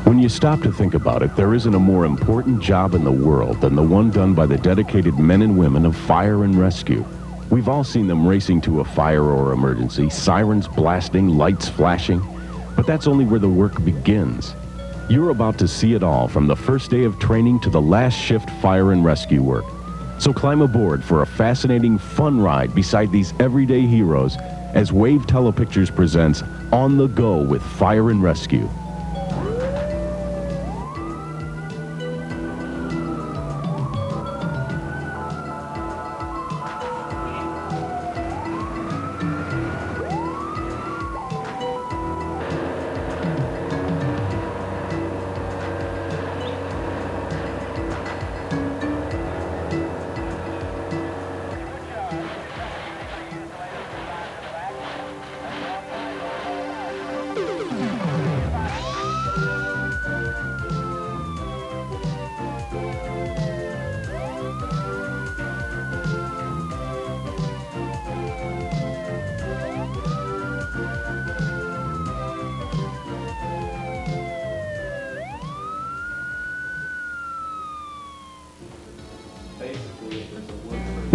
When you stop to think about it, there isn't a more important job in the world than the one done by the dedicated men and women of fire and rescue. We've all seen them racing to a fire or emergency, sirens blasting, lights flashing, but that's only where the work begins. You're about to see it all from the first day of training to the last shift fire and rescue work. So climb aboard for a fascinating, fun ride beside these everyday heroes as Wave Telepictures presents On the Go with Fire and Rescue.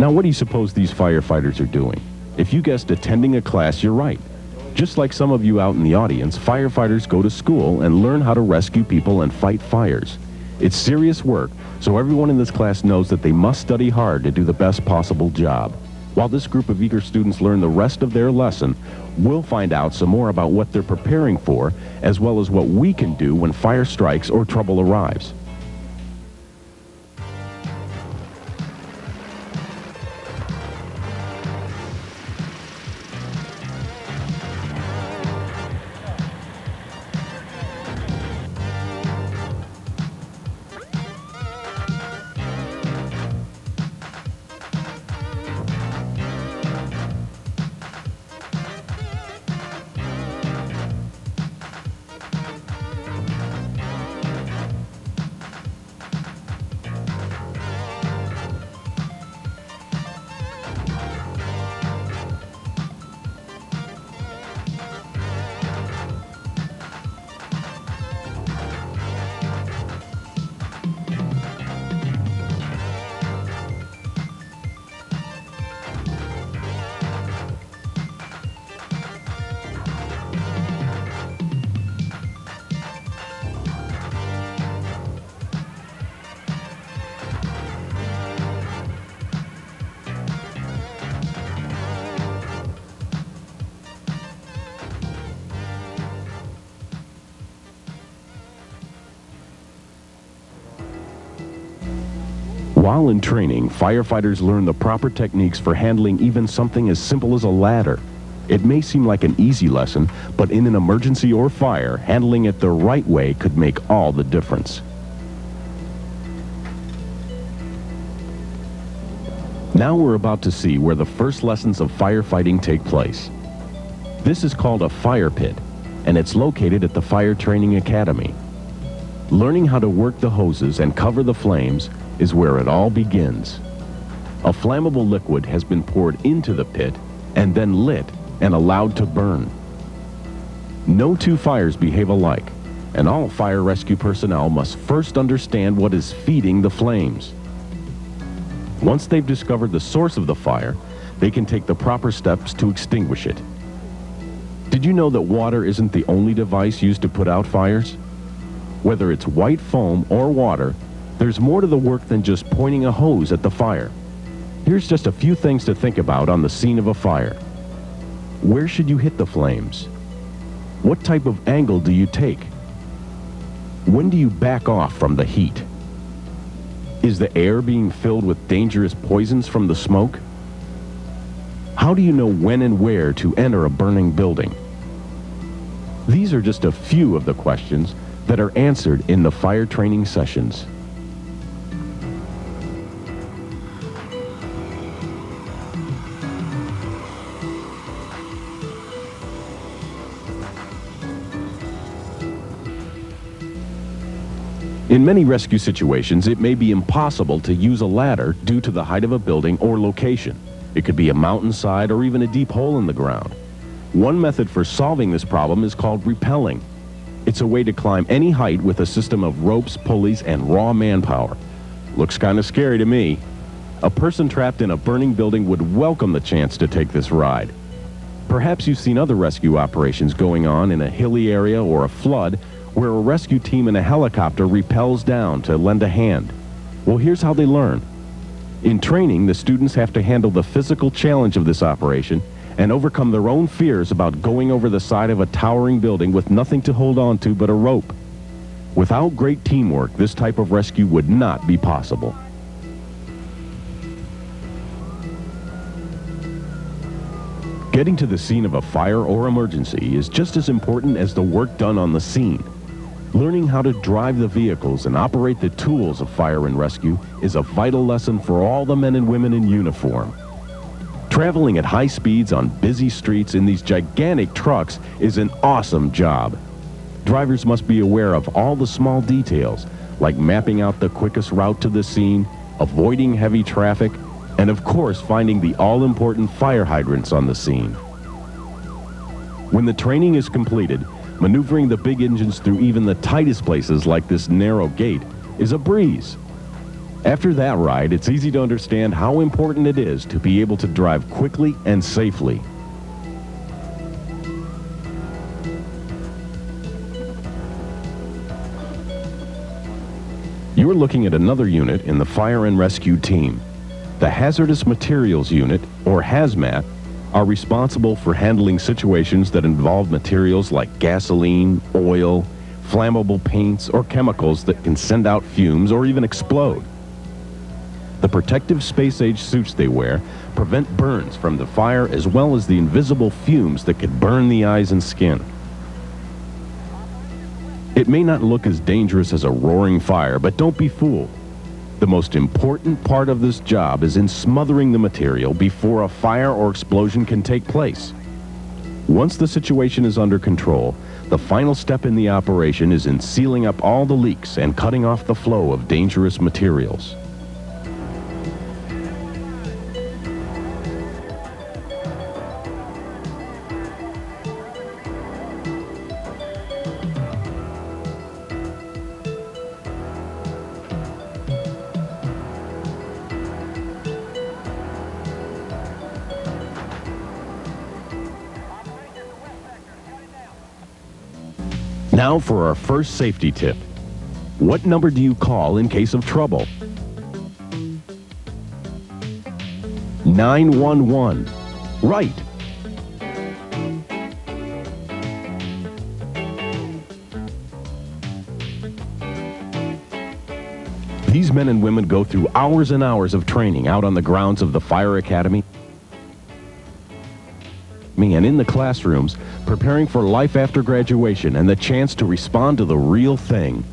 Now, what do you suppose these firefighters are doing? If you guessed attending a class, you're right. Just like some of you out in the audience, firefighters go to school and learn how to rescue people and fight fires. It's serious work, so everyone in this class knows that they must study hard to do the best possible job. While this group of eager students learn the rest of their lesson, we'll find out some more about what they're preparing for, as well as what we can do when fire strikes or trouble arrives. While in training, firefighters learn the proper techniques for handling even something as simple as a ladder. It may seem like an easy lesson, but in an emergency or fire, handling it the right way could make all the difference. Now we're about to see where the first lessons of firefighting take place. This is called a fire pit, and it's located at the Fire Training Academy. Learning how to work the hoses and cover the flames is where it all begins. A flammable liquid has been poured into the pit and then lit and allowed to burn. No two fires behave alike, and all fire rescue personnel must first understand what is feeding the flames. Once they've discovered the source of the fire, they can take the proper steps to extinguish it. Did you know that water isn't the only device used to put out fires? Whether it's white foam or water, there's more to the work than just pointing a hose at the fire. Here's just a few things to think about on the scene of a fire. Where should you hit the flames? What type of angle do you take? When do you back off from the heat? Is the air being filled with dangerous poisons from the smoke? How do you know when and where to enter a burning building? These are just a few of the questions that are answered in the fire training sessions. In many rescue situations, it may be impossible to use a ladder due to the height of a building or location. It could be a mountainside or even a deep hole in the ground. One method for solving this problem is called rappelling. It's a way to climb any height with a system of ropes, pulleys, and raw manpower. Looks kind of scary to me. A person trapped in a burning building would welcome the chance to take this ride. Perhaps you've seen other rescue operations going on in a hilly area or a flood where a rescue team in a helicopter rappels down to lend a hand. Well, here's how they learn. In training, the students have to handle the physical challenge of this operation and overcome their own fears about going over the side of a towering building with nothing to hold on to but a rope. Without great teamwork, this type of rescue would not be possible. Getting to the scene of a fire or emergency is just as important as the work done on the scene. Learning how to drive the vehicles and operate the tools of fire and rescue is a vital lesson for all the men and women in uniform. Traveling at high speeds on busy streets in these gigantic trucks is an awesome job. Drivers must be aware of all the small details, like mapping out the quickest route to the scene, avoiding heavy traffic, and of course finding the all-important fire hydrants on the scene. When the training is completed, maneuvering the big engines through even the tightest places like this narrow gate is a breeze. After that ride, it's easy to understand how important it is to be able to drive quickly and safely. You're looking at another unit in the fire and rescue team. The Hazardous Materials Unit, or HAZMAT, are responsible for handling situations that involve materials like gasoline, oil, flammable paints, or chemicals that can send out fumes or even explode. The protective space-age suits they wear prevent burns from the fire as well as the invisible fumes that could burn the eyes and skin. It may not look as dangerous as a roaring fire, but don't be fooled. The most important part of this job is in smothering the material before a fire or explosion can take place. Once the situation is under control, the final step in the operation is in sealing up all the leaks and cutting off the flow of dangerous materials. Now for our first safety tip. What number do you call in case of trouble? 911. Right. These men and women go through hours and hours of training out on the grounds of the Fire Academy and in the classrooms, preparing for life after graduation and the chance to respond to the real thing.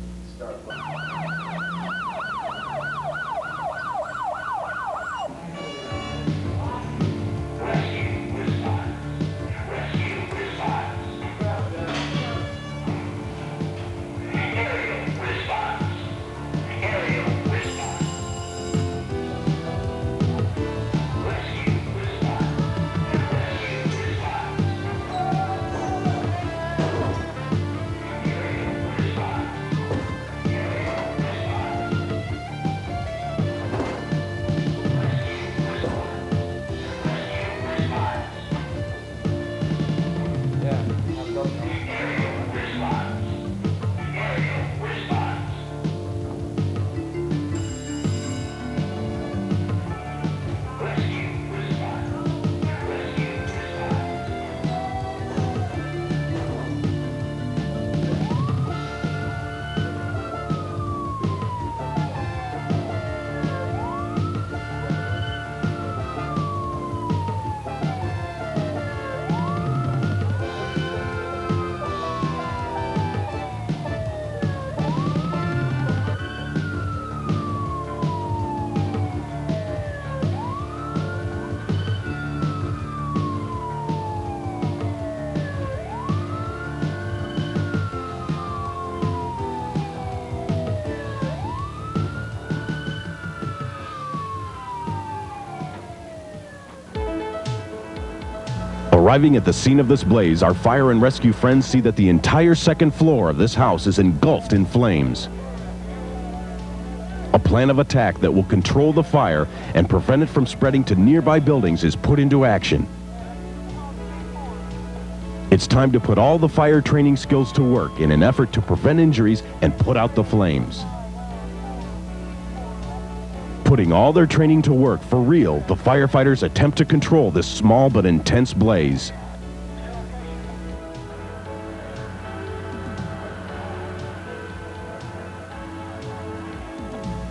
Arriving at the scene of this blaze, our fire and rescue friends see that the entire second floor of this house is engulfed in flames. A plan of attack that will control the fire and prevent it from spreading to nearby buildings is put into action. It's time to put all the fire training skills to work in an effort to prevent injuries and put out the flames. Putting all their training to work for real, the firefighters attempt to control this small but intense blaze.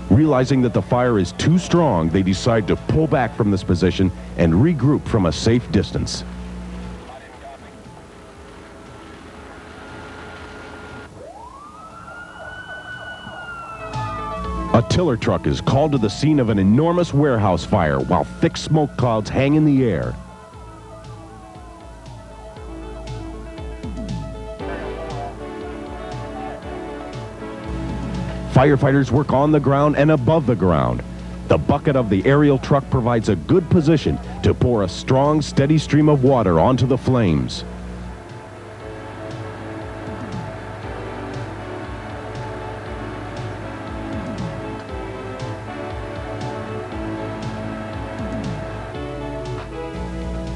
Realizing that the fire is too strong, they decide to pull back from this position and regroup from a safe distance. A tiller truck is called to the scene of an enormous warehouse fire while thick smoke clouds hang in the air. Firefighters work on the ground and above the ground. The bucket of the aerial truck provides a good position to pour a strong, steady stream of water onto the flames.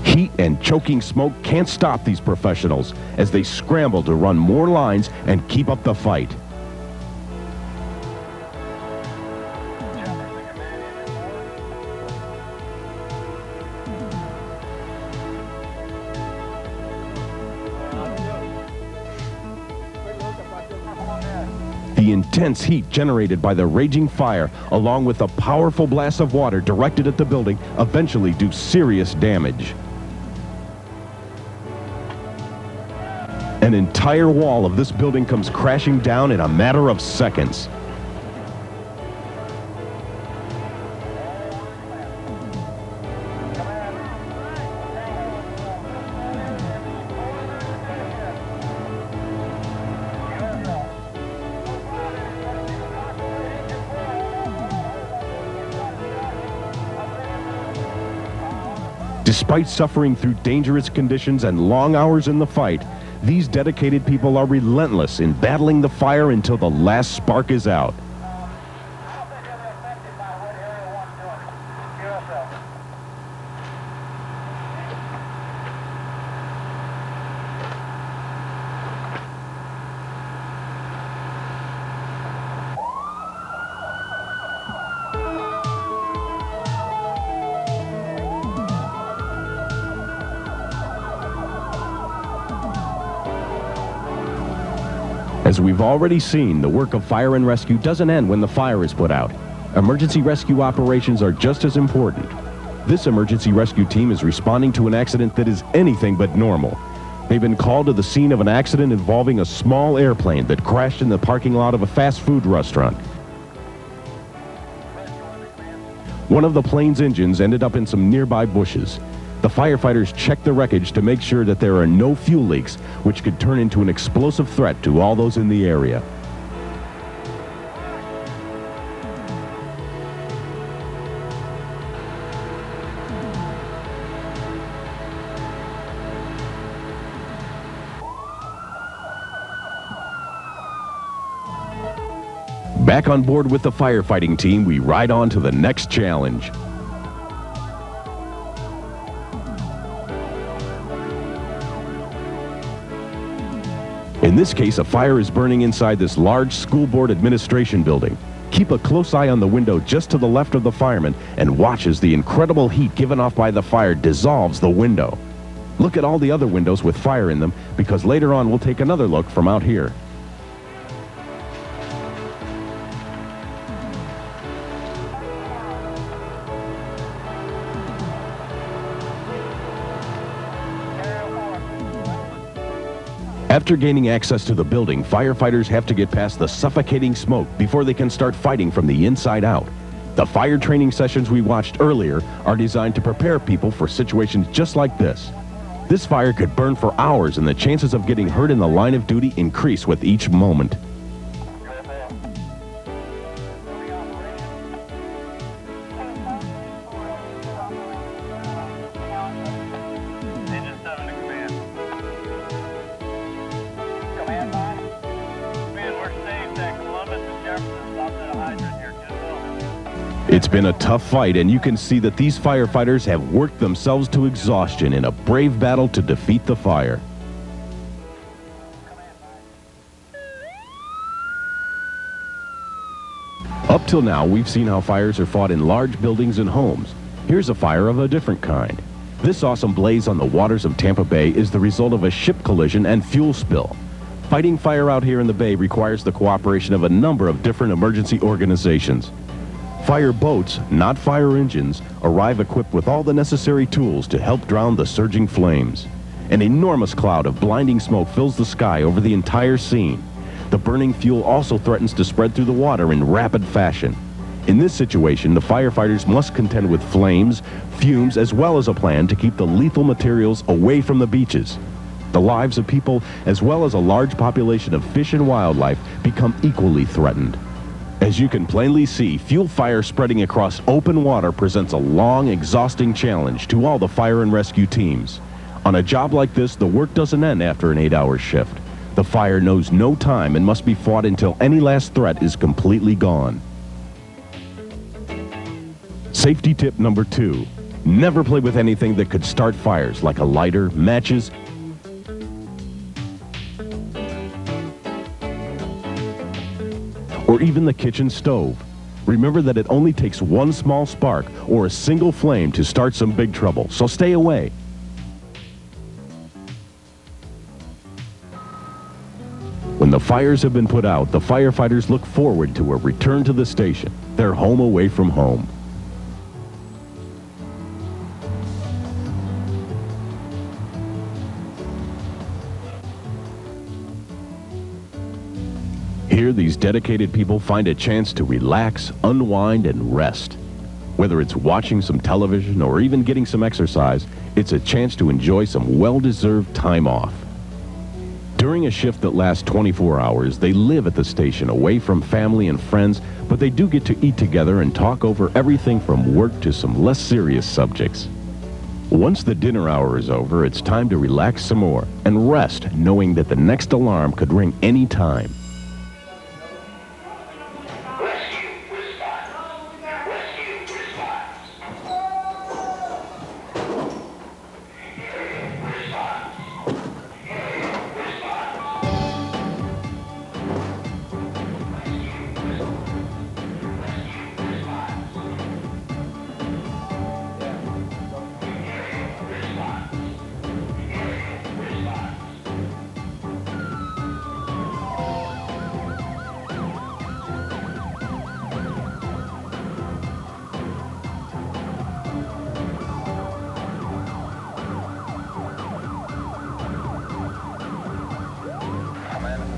Heat and choking smoke can't stop these professionals as they scramble to run more lines and keep up the fight. The intense heat generated by the raging fire, along with the powerful blast of water directed at the building, eventually do serious damage. An entire wall of this building comes crashing down in a matter of seconds. Despite suffering through dangerous conditions and long hours in the fight, these dedicated people are relentless in battling the fire until the last spark is out. As we've already seen, the work of fire and rescue doesn't end when the fire is put out. Emergency rescue operations are just as important. This emergency rescue team is responding to an accident that is anything but normal. They've been called to the scene of an accident involving a small airplane that crashed in the parking lot of a fast food restaurant. One of the plane's engines ended up in some nearby bushes. The firefighters check the wreckage to make sure that there are no fuel leaks, which could turn into an explosive threat to all those in the area. Back on board with the firefighting team, we ride on to the next challenge. In this case, a fire is burning inside this large school board administration building. Keep a close eye on the window just to the left of the fireman and watch as the incredible heat given off by the fire dissolves the window. Look at all the other windows with fire in them, because later on we'll take another look from out here. After gaining access to the building, firefighters have to get past the suffocating smoke before they can start fighting from the inside out. The fire training sessions we watched earlier are designed to prepare people for situations just like this. This fire could burn for hours, and the chances of getting hurt in the line of duty increase with each moment. It's been a tough fight, and you can see that these firefighters have worked themselves to exhaustion in a brave battle to defeat the fire. Up till now, we've seen how fires are fought in large buildings and homes. Here's a fire of a different kind. This awesome blaze on the waters of Tampa Bay is the result of a ship collision and fuel spill. Fighting fire out here in the bay requires the cooperation of a number of different emergency organizations. Fire boats, not fire engines, arrive equipped with all the necessary tools to help drown the surging flames. An enormous cloud of blinding smoke fills the sky over the entire scene. The burning fuel also threatens to spread through the water in rapid fashion. In this situation, the firefighters must contend with flames, fumes, as well as a plan to keep the lethal materials away from the beaches. The lives of people, as well as a large population of fish and wildlife, become equally threatened. As you can plainly see, fuel fire spreading across open water presents a long, exhausting challenge to all the fire and rescue teams. On a job like this, the work doesn't end after an 8-hour shift. The fire knows no time and must be fought until any last threat is completely gone. Safety tip number 2. Never play with anything that could start fires, like a lighter, matches, or even the kitchen stove. Remember that it only takes one small spark or a single flame to start some big trouble, so stay away. When the fires have been put out, the firefighters look forward to a return to the station, their home away from home. Here, these dedicated people find a chance to relax, unwind, and rest. Whether it's watching some television or even getting some exercise, it's a chance to enjoy some well-deserved time off. During a shift that lasts 24 hours, they live at the station away from family and friends, but they do get to eat together and talk over everything from work to some less serious subjects. Once the dinner hour is over, it's time to relax some more and rest, knowing that the next alarm could ring any time.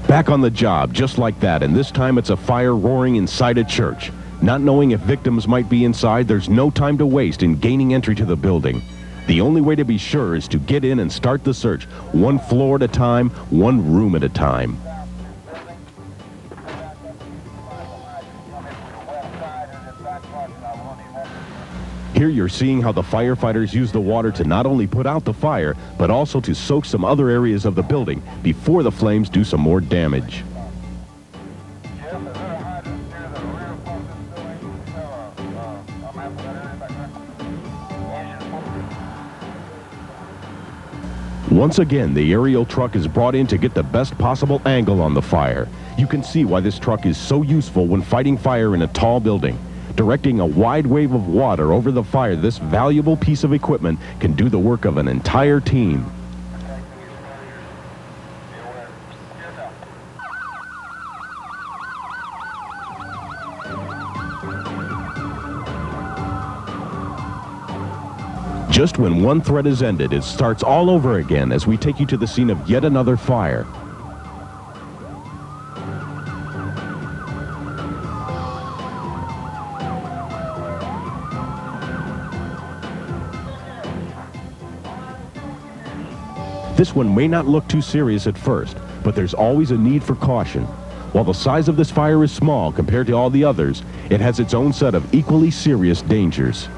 Back on the job, just like that, and this time it's a fire roaring inside a church. Not knowing if victims might be inside, there's no time to waste in gaining entry to the building. The only way to be sure is to get in and start the search, one floor at a time, one room at a time. Here you're seeing how the firefighters use the water to not only put out the fire, but also to soak some other areas of the building before the flames do some more damage. Once again, the aerial truck is brought in to get the best possible angle on the fire. You can see why this truck is so useful when fighting fire in a tall building. Directing a wide wave of water over the fire, this valuable piece of equipment can do the work of an entire team. Just when one threat is ended, it starts all over again as we take you to the scene of yet another fire. This one may not look too serious at first, but there's always a need for caution. While the size of this fire is small compared to all the others, it has its own set of equally serious dangers.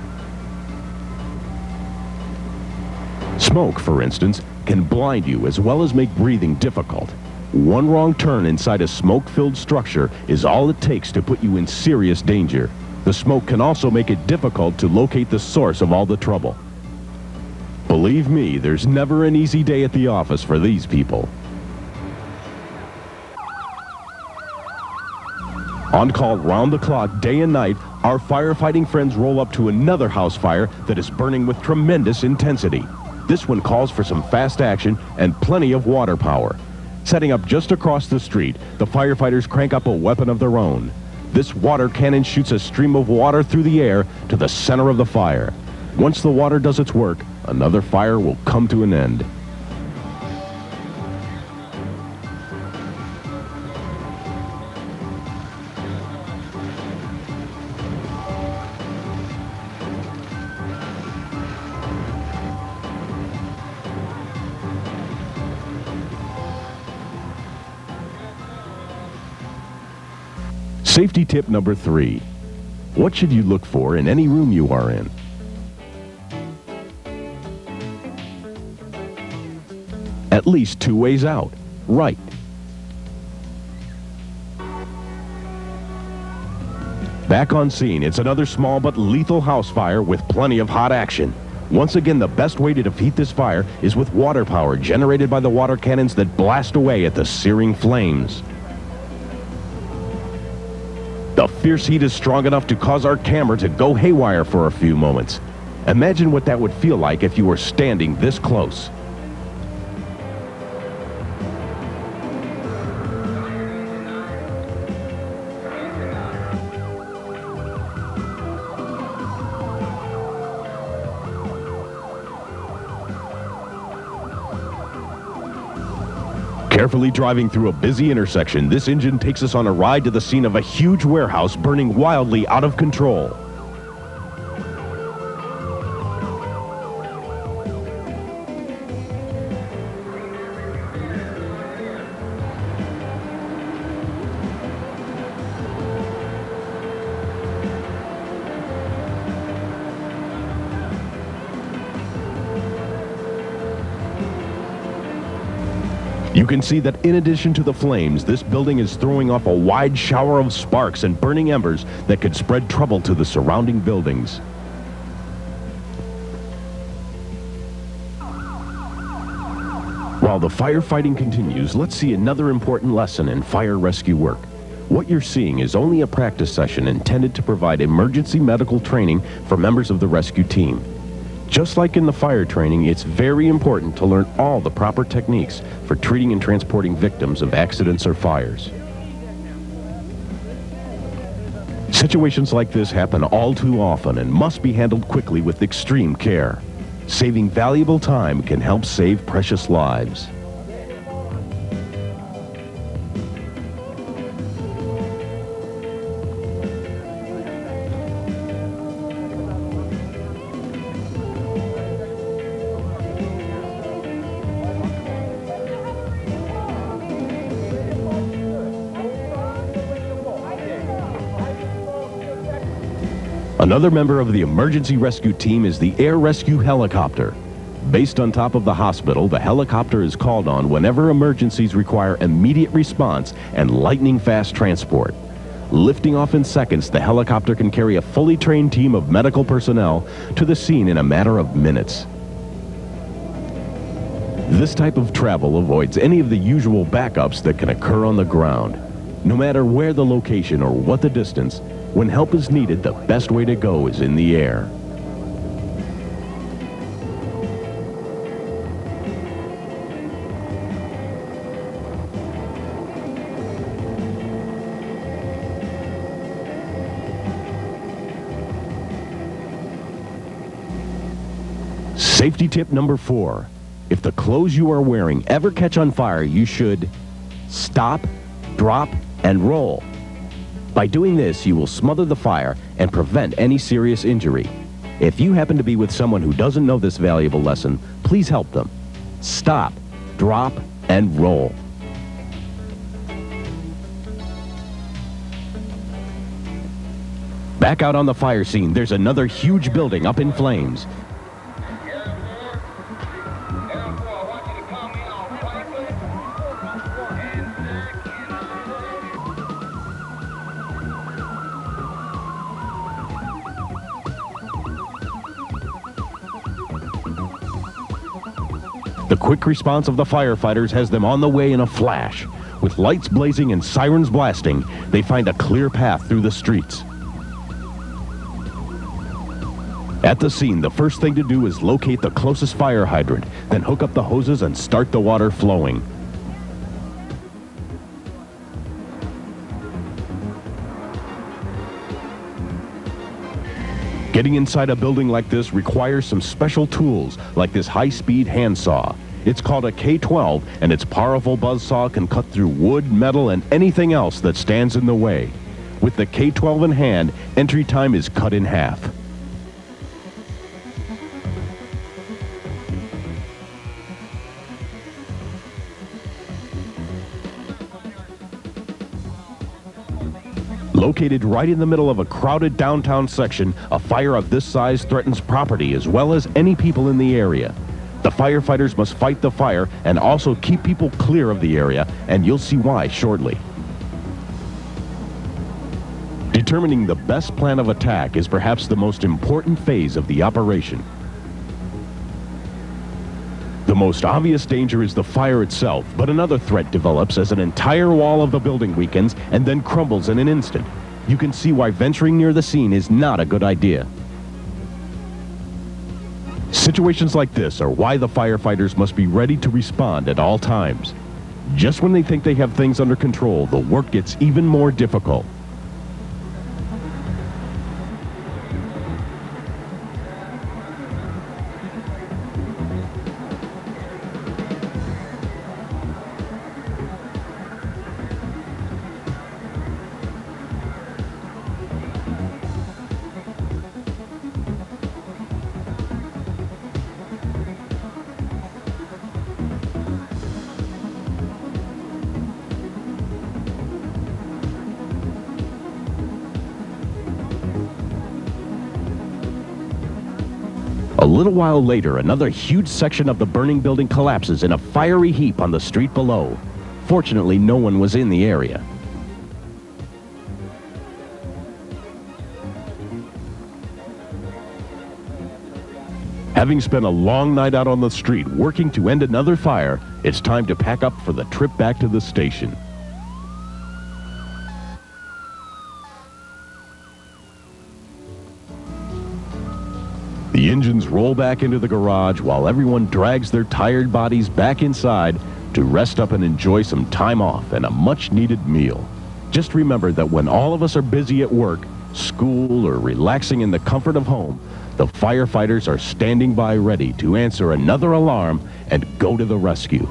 Smoke, for instance, can blind you as well as make breathing difficult. One wrong turn inside a smoke-filled structure is all it takes to put you in serious danger. The smoke can also make it difficult to locate the source of all the trouble. Believe me, there's never an easy day at the office for these people. On call round the clock, day and night, our firefighting friends roll up to another house fire that is burning with tremendous intensity. This one calls for some fast action and plenty of water power. Setting up just across the street, the firefighters crank up a weapon of their own. This water cannon shoots a stream of water through the air to the center of the fire. Once the water does its work, another fire will come to an end. Safety tip number 3. What should you look for in any room you are in? At least 2 ways out. Right. Back on scene, it's another small but lethal house fire with plenty of hot action. Once again, the best way to defeat this fire is with water power generated by the water cannons that blast away at the searing flames. The fierce heat is strong enough to cause our camera to go haywire for a few moments. Imagine what that would feel like if you were standing this close. Carefully driving through a busy intersection, this engine takes us on a ride to the scene of a huge warehouse burning wildly out of control. You can see that in addition to the flames, this building is throwing off a wide shower of sparks and burning embers that could spread trouble to the surrounding buildings. While the firefighting continues, let's see another important lesson in fire rescue work. What you're seeing is only a practice session intended to provide emergency medical training for members of the rescue team. Just like in the fire training, it's very important to learn all the proper techniques for treating and transporting victims of accidents or fires. Situations like this happen all too often and must be handled quickly with extreme care. Saving valuable time can help save precious lives. Another member of the emergency rescue team is the air rescue helicopter. Based on top of the hospital, the helicopter is called on whenever emergencies require immediate response and lightning-fast transport. Lifting off in seconds, the helicopter can carry a fully trained team of medical personnel to the scene in a matter of minutes. This type of travel avoids any of the usual backups that can occur on the ground. No matter where the location or what the distance, when help is needed, the best way to go is in the air. Safety tip number 4. If the clothes you are wearing ever catch on fire, you should stop, drop, and roll. By doing this, you will smother the fire and prevent any serious injury. If you happen to be with someone who doesn't know this valuable lesson, please help them. Stop, drop, and roll. Back out on the fire scene, there's another huge building up in flames. quick response of the firefighters has them on the way in a flash. With lights blazing and sirens blasting, they find a clear path through the streets. At the scene, the first thing to do is locate the closest fire hydrant, then hook up the hoses and start the water flowing. Getting inside a building like this requires some special tools, like this high-speed handsaw. It's called a K-12, and its powerful buzzsaw can cut through wood, metal, and anything else that stands in the way. With the K-12 in hand, entry time is cut in half. Located right in the middle of a crowded downtown section, a fire of this size threatens property as well as any people in the area. The firefighters must fight the fire and also keep people clear of the area, and you'll see why shortly. Determining the best plan of attack is perhaps the most important phase of the operation. The most obvious danger is the fire itself, but another threat develops as an entire wall of the building weakens and then crumbles in an instant. You can see why venturing near the scene is not a good idea. Situations like this are why the firefighters must be ready to respond at all times. Just when they think they have things under control, the work gets even more difficult. A little while later, another huge section of the burning building collapses in a fiery heap on the street below. Fortunately, no one was in the area. Having spent a long night out on the street working to end another fire, it's time to pack up for the trip back to the station. The engines roll back into the garage while everyone drags their tired bodies back inside to rest up and enjoy some time off and a much-needed meal. Just remember that when all of us are busy at work, school, or relaxing in the comfort of home, the firefighters are standing by ready to answer another alarm and go to the rescue.